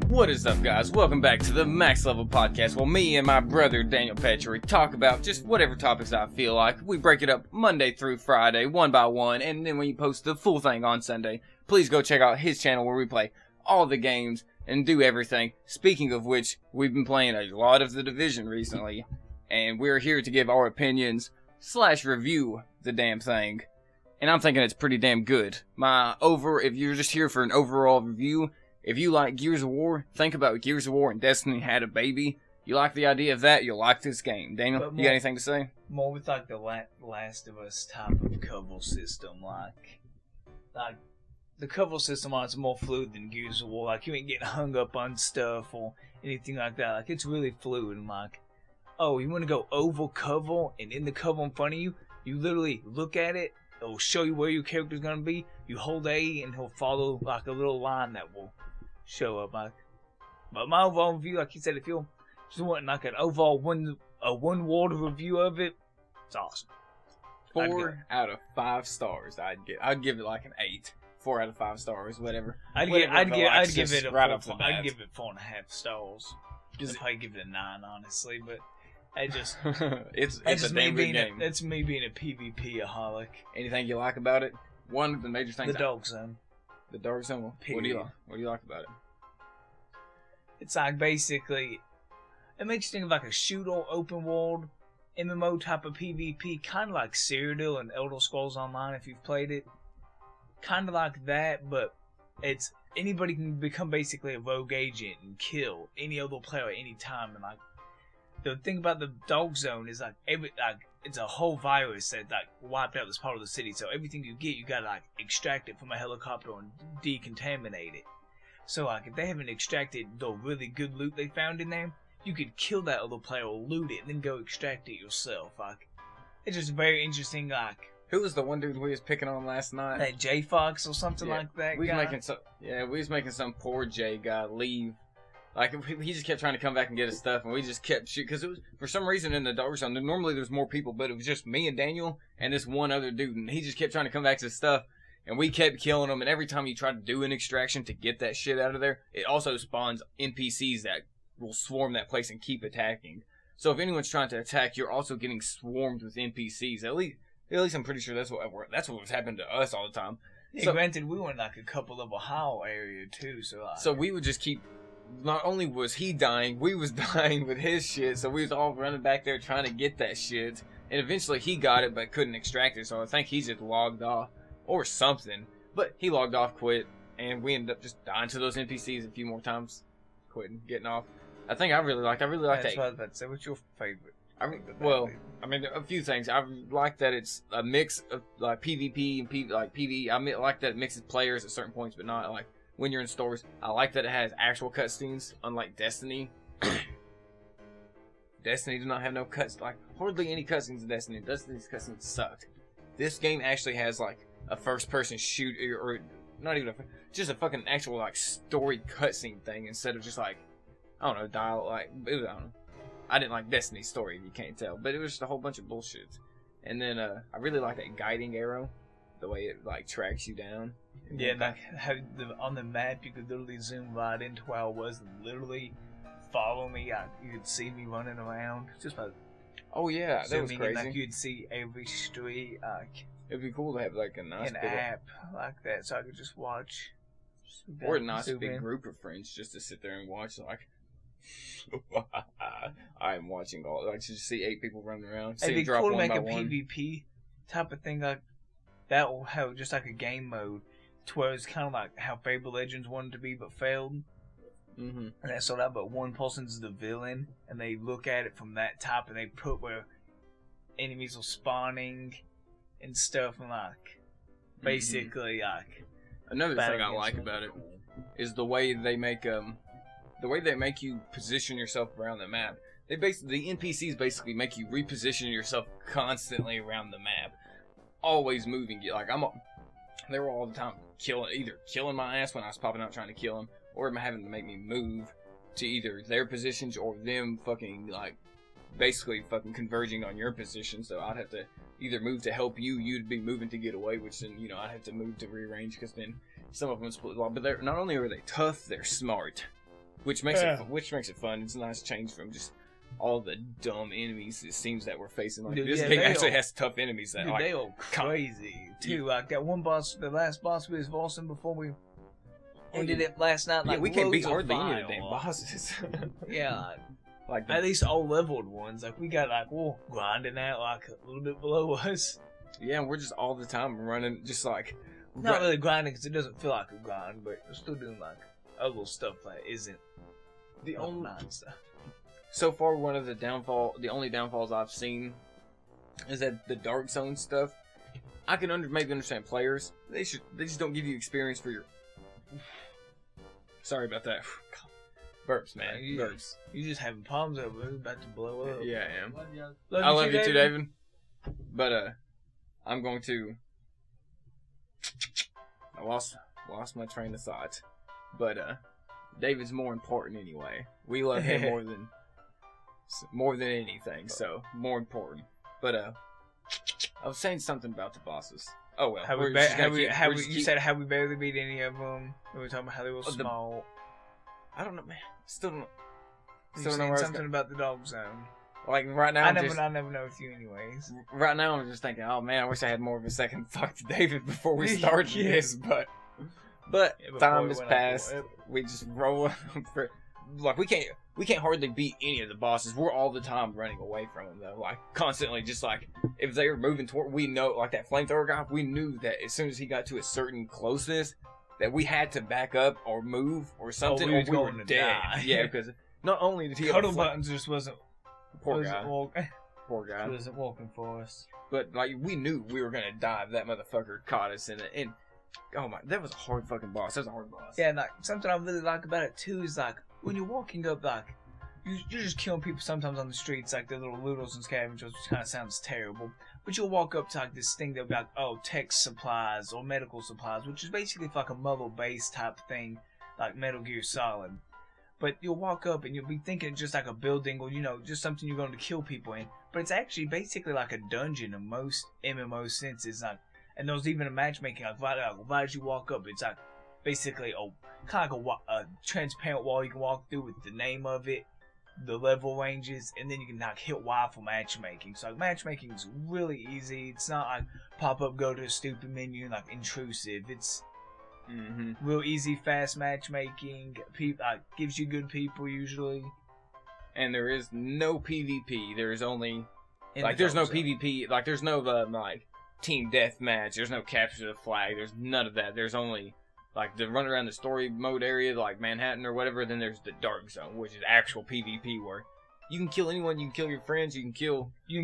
What is up, guys? Welcome back to the Max Level Podcast. Well, me and my brother Daniel Petry talk about just whatever topics I feel like. We break it up Monday through Friday, one by one, and then we post the full thing on Sunday. Please go check out his channel where we play all the games and do everything. Speaking of which, we've been playing a lot of The Division recently, and we're here to give our opinions / review the damn thing. And I'm thinking it's pretty damn good. If you're just here for an overall review, if you like Gears of War, think about Gears of War and Destiny had a baby. You like the idea of that, you'll like this game. Daniel, you got anything to say? More with like the Last of Us type of cover system, like the cover system on it's more fluid than Gears of War. Like you ain't getting hung up on stuff or anything like that. Like it's really fluid and like, oh, you want to go over cover and in the cover in front of you, you literally look at it. It'll show you where your character's gonna be. You hold A and he'll follow like a little line that will show up. But my overall review, like you said, if you're just wanting like an overall one word review of it, it's awesome. 4 out of 5 stars. I'd give it like an 8. 4 out of 5 stars, whatever. I'd give it a right 4, off the bat. I'd give it 4.5 stars. I'd probably give it a 9, honestly, but I just it's a damn good game. That's me being a PvP-aholic. Anything you like about it? One of the major things. The Dog Zone. The Dark Zone. What do you like about it? It's like basically, it makes you think of like a shooter open world MMO type of PvP, kind of like Cyrodiil and Elder Scrolls Online if you've played it. Kind of like that, but it's anybody can become basically a rogue agent and kill any other player at any time. And like the thing about the Dog Zone is like it's a whole virus that like wiped out this part of the city. So everything you get, you gotta like extract it from a helicopter and decontaminate it. So like if they haven't extracted the really good loot they found in there, you could kill that other player or loot it and then go extract it yourself. Like it's just very interesting. Like who was the one dude we was picking on last night? That J Fox or something like that. We was making some poor J guy leave. Like, he just kept trying to come back and get his stuff, and we just kept shooting. Because it was, for some reason, in the Dark Zone, normally there's more people, but it was just me and Daniel and this one other dude. And he just kept trying to come back to his stuff, and we kept killing him. And every time you try to do an extraction to get that shit out of there, it also spawns NPCs that will swarm that place and keep attacking. So if anyone's trying to attack, you're also getting swarmed with NPCs. At least I'm pretty sure that's what was happening to us all the time. Yeah, so, granted, we were in like a couple of Ohio area, too, so we would just keep... Not only was he dying, we was dying with his shit, so we was all running back there trying to get that shit. And eventually he got it, but couldn't extract it, so I think he just logged off. Or something. But he logged off, quit, and we ended up just dying to those NPCs a few more times. Quitting, getting off. I really like that. That's what I was about to say. What's your favorite? A few things. I like that it's a mix of like PvP and PvE. I like that it mixes players at certain points, but not like when you're in stores. I like that it has actual cutscenes, unlike Destiny. Destiny does not have no cuts, like hardly any cutscenes in Destiny. Destiny's cutscenes sucked. This game actually has like a first-person shoot, or not even just a fucking actual like story cutscene thing instead of just like I don't know dialogue. Like I don't know. I didn't like Destiny's story, if you can't tell, but it was just a whole bunch of bullshit. And then I really like that guiding arrow, the way it like tracks you down. Yeah, like how on the map you could literally zoom right into where I was and literally follow me. You could see me running around. Just like oh yeah, that was crazy. Like you'd see every street. It'd be cool to have like an app like that, so I could just watch. Or a nice big group of friends just to sit there and watch. Like I'm watching all like just see 8 people running around. It'd be cool to make a PvP type of thing like that. Will have just like a game mode. To where it's kind of like how Fable Legends wanted to be but failed. Mm-hmm. And that's all that, but one person's the villain, and they look at it from that type, and they put where enemies are spawning and stuff, and like basically like. Another thing I like about it is the way they make you position yourself around the map. The NPCs basically make you reposition yourself constantly around the map, always moving you. Like they were all the time either killing my ass when I was popping out trying to kill them, or having to make me move to either their positions or them fucking like basically fucking converging on your position. So I'd have to either move to help you, you'd be moving to get away, which then I'd have to move to rearrange because then some of them split law, but they're not only are they tough, they're smart, which makes it fun. It's a nice change from just all the dumb enemies it seems that we're facing. Like Dude, this game actually has tough enemies that like they all crazy too. Like that one boss, the last boss we was bossing before we ended it last night. Like we can't beat loads of hardly any of fire. the damn bosses. Yeah. Like At least all leveled ones. Like we got like grinding out like a little bit below us. yeah, we're just all the time running, just like Not really grinding because it doesn't feel like a grind, but we're still doing like other stuff that isn't the only stuff. so far one of the only downfalls I've seen is that the Dark Zone stuff. I can maybe understand players. They just don't give you experience for your. Sorry about that. Burps, man. Burps. You just having problems over there, about to blow up. Yeah, I am. I love you too, David. But I'm going to. I lost my train of thought, but David's more important anyway. We love him more than anything, so more important. But I was saying something about the bosses. Oh well. Have we barely beat any of them? We were talking about how they were small. I don't know, man. Still don't. Still don't know where something about the Dog Zone. Like right now, I never know with you, anyways. Right now, I'm just thinking, oh man, I wish I had more of a second to talk to David before we started this, but time has passed. We just roll for. Like we can't hardly beat any of the bosses. We're all the time running away from them though. Like constantly, just like if they were moving toward, we know like that flamethrower guy. We knew that as soon as he got to a certain closeness, that we had to back up or move or something, or we were dead. Yeah, because not only did he cuddle buttons just wasn't. Poor guy. Poor guy. He wasn't walking for us. But like we knew we were gonna die if that motherfucker caught us in it. And oh my, that was a hard fucking boss. That was a hard boss. Yeah, and like something I really like about it too is like when you're walking up, like you're just killing people sometimes on the streets, like the little looters and scavengers, which kind of sounds terrible. But you'll walk up to like this thing that'll be like, oh, tech supplies or medical supplies, which is basically like a muzzle base type thing, like Metal Gear Solid. But you'll walk up and you'll be thinking just like a building or, just something you're going to kill people in. But it's actually basically like a dungeon in most MMO senses. Like, and there's even a matchmaking. Like, right as you walk up, it's like basically kind of like a transparent wall you can walk through with the name of it, the level ranges, and then you can like hit Y for matchmaking. So like, matchmaking is really easy. It's not like pop up, go to a stupid menu, like intrusive. It's real easy, fast matchmaking. Gives you good people usually. And there is no PvP. There is only there's no PvP. Like there's no like team deathmatch. There's no capture the flag. There's none of that. There's only like the run around the story mode area, like Manhattan or whatever. Then there's the Dark Zone, which is actual PvP where you can kill anyone. You can kill your friends. You can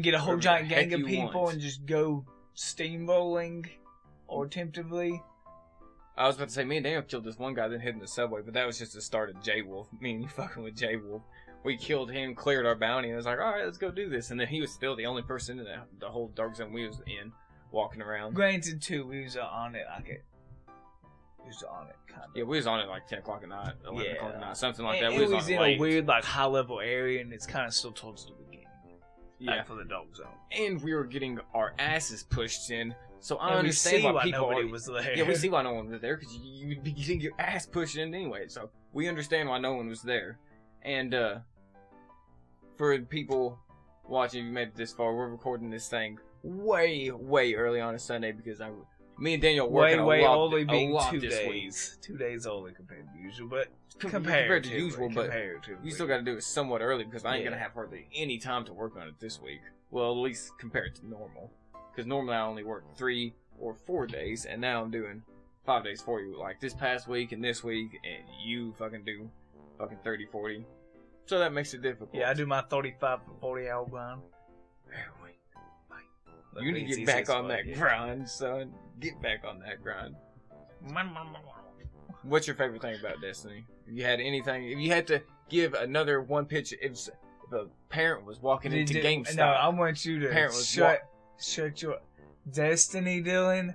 get a whole giant gang of people and just go steamrolling or temptively. I was about to say, me and Daniel killed this one guy that hid in the subway, but that was just the start of J-Wolf. Me and you fucking with J-Wolf. We killed him, cleared our bounty, and I was like, alright, let's go do this. And then he was still the only person in the whole Dark Zone we was in, walking around. Granted, too, we was on it, kind of. Yeah, we was on it like 10 o'clock at night, 11 o'clock at night, something like that. It was in a weird, like, high-level area, and it's kind of still towards the beginning. Yeah. For the Dark Zone. And we were getting our asses pushed in. So I understand why people nobody was there. Yeah, we see why no one was there because you'd be getting your ass pushed in anyway. So we understand why no one was there. And for people watching, you made it this far. We're recording this thing way early on a Sunday because me and Daniel working a lot 2 this days. week. 2 days only compared to usual, but compared to usual, but you still got to do it somewhat early because I ain't gonna have hardly any time to work on it this week. Well, at least compared to normal. Because normally I only work 3 or 4 days, and now I'm doing 5 days for you. Like this past week and this week, and you fucking do 30, 40. So that makes it difficult. Yeah, I do my 35 to 40 hour grind. You need to get back on that grind, son. Get back on that grind. What's your favorite thing about Destiny? If you had anything, if you had to give another one pitch, if a parent was walking into GameStop. No, I want you to shut your Destiny, Dylan.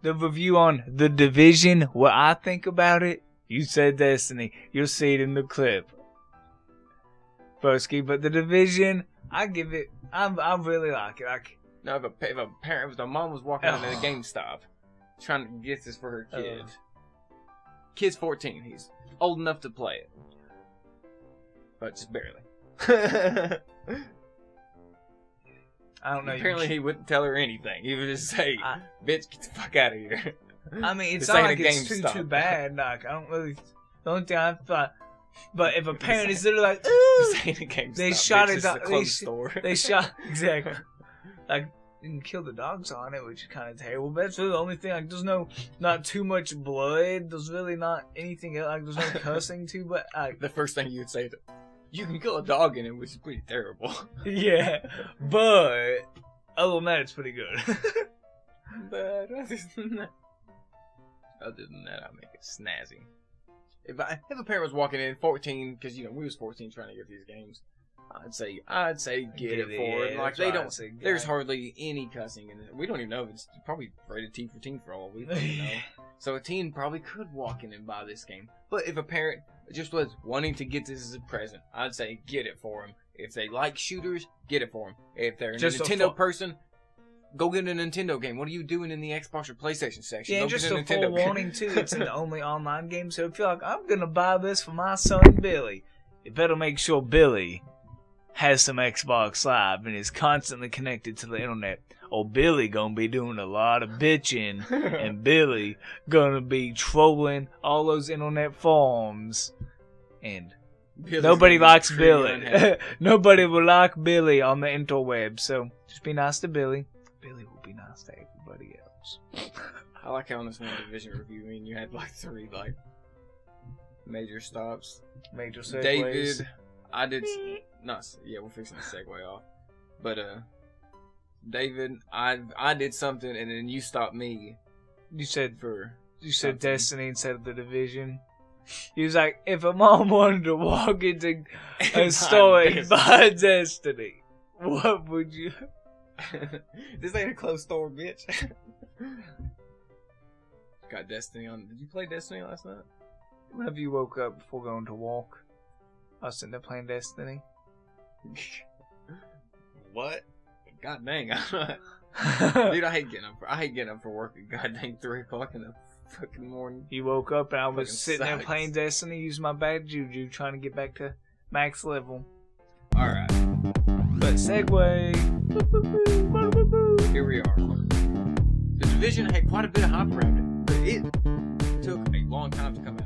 The review on The Division, what I think about it, you said Destiny. You'll see it in the clip. Broski, but The Division, I give it, I really like it. No, if a mom was walking into the GameStop, trying to get this for her kid. Kid's 14. He's old enough to play it. But just barely. I don't know. Apparently he wouldn't tell her anything. He would just say, bitch, get the fuck out of here. I mean, it's This not ain't like a it's GameStop. too bad. Like, I don't really... The only thing I thought... But if a parent is literally like, ooh, This ain't a GameStop. they shot bitch. it This is a down. clothes store. They shot... Exactly. Like, didn't kill the dogs on it, which is kind of terrible. But that's really the only thing. Like, there's not too much blood. There's really not anything else. Like, there's no cussing too. But The first thing you'd say, you can kill a dog in it, which is pretty terrible. yeah, but other than that, it's pretty good. But other than that, I make it snazzy. If a parent was walking in 14, because we was 14 trying to get these games, I'd say get it for it. Like they don't. There's hardly any cussing in it. We don't even know if it's probably rated T for teen for all we fucking know. So a teen probably could walk in and buy this game. But if a parent just was wanting to get this as a present, I'd say get it for them. If they like shooters, get it for them. If they're a Nintendo person, go get a Nintendo game. What are you doing in the Xbox or PlayStation section? Yeah, go just get a Nintendo full game. warning too. It's an only online game, so if you're like, I'm gonna buy this for my son Billy, you better make sure Billy has some Xbox Live and is constantly connected to the internet. Or Billy gonna be doing a lot of bitching, and Billy gonna be trolling all those internet forums. And Billy's nobody gonna be likes pretty Billy. unhappy. Nobody will like Billy on the interweb. So just be nice to Billy. Billy will be nice to everybody else. I like how on this one division review, you had like 3 major stops. Major segues. David, I did we're fixing to segue off. But David, I did something and then you stopped me. You said something. Destiny instead of the Division. He was like, if a mom wanted to walk into a store and buy Destiny, what would you? This ain't a closed store, bitch. Got Destiny on. Did you play Destiny last night? Whenever you woke up before going to walk, I was sitting there playing Destiny. What? God dang. Dude, I hate getting up for work at goddamn 3 o'clock in the fucking morning. You woke up and I was Fucking sitting there sucks. playing Destiny, using my bad juju, trying to get back to max level. Alright, But segue. here we are. The Division had quite a bit of hype around it, but it took a long time to come